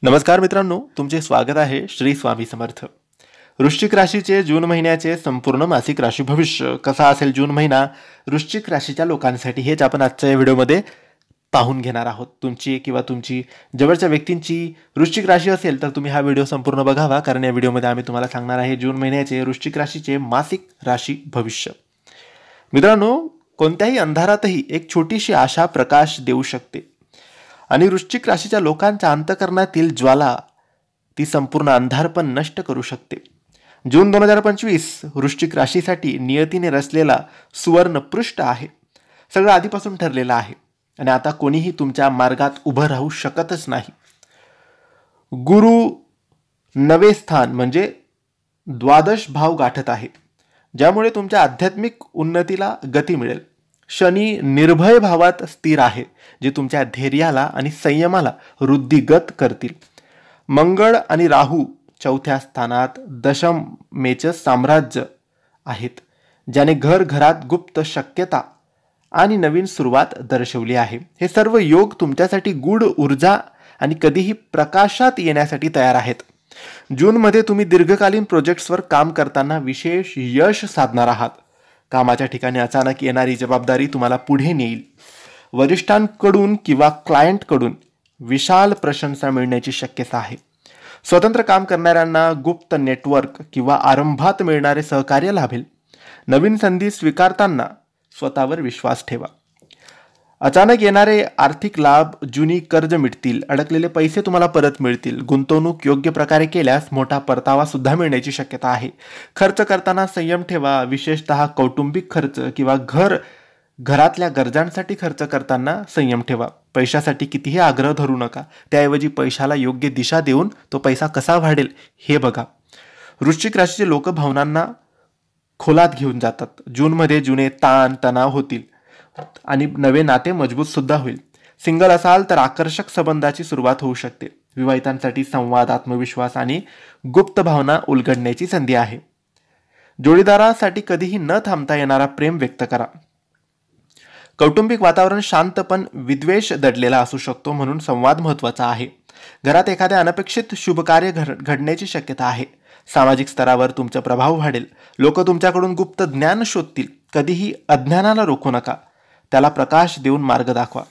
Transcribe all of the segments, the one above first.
नमस्कार मित्रांनो, तुमचे स्वागत आहे श्री स्वामी समर्थ। वृश्चिक राशीचे जून महिन्याचे संपूर्ण मासिक राशी भविष्य कसा असेल जून महिना वृश्चिक राशीच्या लोकांसाठी हेच आपण आजच्या या व्हिडिओमध्ये पाहून घेणार आहोत। तुमची किंवा तुमची जवळच्या व्यक्तींची वृश्चिक राशी असेल तर तुम्ही हा व्हिडिओ संपूर्ण बघावा, कारण या व्हिडिओमध्ये आम्ही तुम्हाला सांगणार आहे जून महिन्याचे वृश्चिक राशीचे मासिक राशी भविष्य। मित्रांनो, कोणत्याही अंधारातही एक छोटीशी आशा प्रकाश देऊ शकते आणि वृश्चिक राशीच्या लोकांच्या अंतःकरणातील ज्वाला ती संपूर्ण अंधार पण नष्ट करू शकते। जून 2025 वृश्चिक राशीसाठी नियतीने रचलेला सुवर्ण पृष्ठ आहे। सगळं आधीपासून ठरलेलं आहे आणि आता कोणीही तुमच्या मार्गात उभं राहू शकतच नाही। गुरु नवे स्थान म्हणजे द्वादश भाव गाठत आहे, ज्यामुळे तुमच्या आध्यात्मिक उन्नतीला गती मिळेल। शनी निर्भय भावात स्थिर आहे, जे तुमच्या धैर्याला आणि संयमाला वृद्धिगत करतील। मंगळ आणि राहू चौथ्या स्थानात दशमेचं साम्राज्य आहेत, ज्याने घरात गुप्त शक्यता आणि नवीन सुरुवात दर्शवली आहे। हे सर्व योग तुमच्यासाठी गूढ ऊर्जा आणि कधीही प्रकाशात येण्यासाठी तयार आहेत। जूनमध्ये तुम्ही दीर्घकालीन प्रोजेक्ट्सवर काम करताना विशेष यश साधणार आहात। कामाच्या ठिकाणी अचानक येणारी जबाबदारी तुम्हाला पुढे नेईल। वरिष्ठांकडून किंवा क्लायंटकडून विशाल प्रशंसा मिळण्याची शक्यता आहे। स्वतंत्र काम करणाऱ्यांना गुप्त नेटवर्क किंवा आरंभात मिळणारे सहकार्य लाभेल। नवीन संधी स्वीकारताना स्वतःवर विश्वास ठेवा। अचानक येणारे आर्थिक लाभ, जुनी कर्ज मिटतील, अडकलेले पैसे तुम्हाला परत मिळतील। गुंतवणूक योग्य प्रकारे केल्यास मोठा परतावा सुद्धा मिळण्याची शक्यता आहे। खर्च करताना संयम ठेवा, विशेषतः कौटुंबिक खर्च किंवा घरातल्या गरजांसाठी खर्च करताना संयम ठेवा। पैशासाठी कितीही आग्रह धरू नका, त्याऐवजी पैशाला योग्य दिशा देऊन तो पैसा कसा वाढेल हे बघा। वृश्चिक राशीचे लोक भावनांना खोलात घेऊन जातात। जूनमध्ये जुने ताण तणाव होतील आणि नवे नाते मजबूत सुद्धा होईल। सिंगल असाल तर आकर्षक संबंधाची सुरुवात होऊ शकते। विवाहितांसाठी संवाद, आत्मविश्वास आणि गुप्त भावना उलगडण्याची संधी आहे। जोडीदारासाठी कधीही न थांबता येणारा प्रेम व्यक्त करा। कौटुंबिक वातावरण शांत पण विद्वेष दडलेला असू शकतो, म्हणून संवाद महत्त्वाचा आहे। घरात एखाद्या अनपेक्षित शुभ कार्य घडण्याची शक्यता आहे। सामाजिक स्तरावर तुमचा प्रभाव वाढेल। लोक तुमच्याकडून गुप्त ज्ञान शोधतील। कधीही अज्ञानाला रोखू नका, त्याला प्रकाश देऊन मार्ग दाखवा।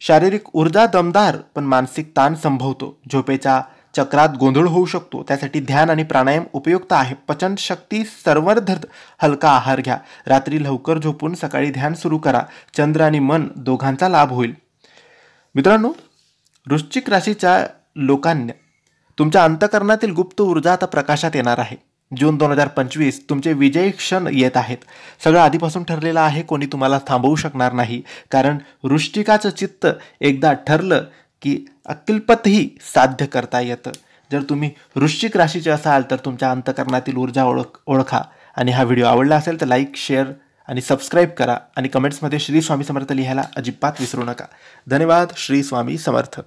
शारीरिक ऊर्जा दमदार पण मानसिक ताण संभवतो। झोपेच्या चक्रात गोंधळ होऊ शकतो, त्यासाठी ध्यान आणि प्राणायाम उपयुक्त आहे। पचन शक्ती संवर्धन हलका आहार घ्या। रात्री लवकर झोपून सकाळी ध्यान सुरू करा। चंद्र आणि मन दोघांचा लाभ होईल। मित्रांनो, वृश्चिक राशीच्या लोकांना तुमच्या अंतःकरणातील गुप्त ऊर्जा आता प्रकाशात येणार आहे। जून 2025 तुमचे विजयी क्षण येत आहेत। सगळं आधीपासून ठरलेलं आहे, कोणी तुम्हाला थांबवू शकणार नाही, कारण वृश्चिकाचं चित्त एकदा ठरलं की अकल्पतही साध्य करता येतं। जर तुम्ही वृश्चिक राशीचे असाल तर तुमच्या अंतःकरणातील ऊर्जा ओळखा आणि हा व्हिडिओ आवडला असेल तर लाईक, शेअर आणि सबस्क्राईब करा आणि कमेंट्समध्ये श्री स्वामी समर्थ लिहायला अजिबात विसरू नका। धन्यवाद। श्री स्वामी समर्थ।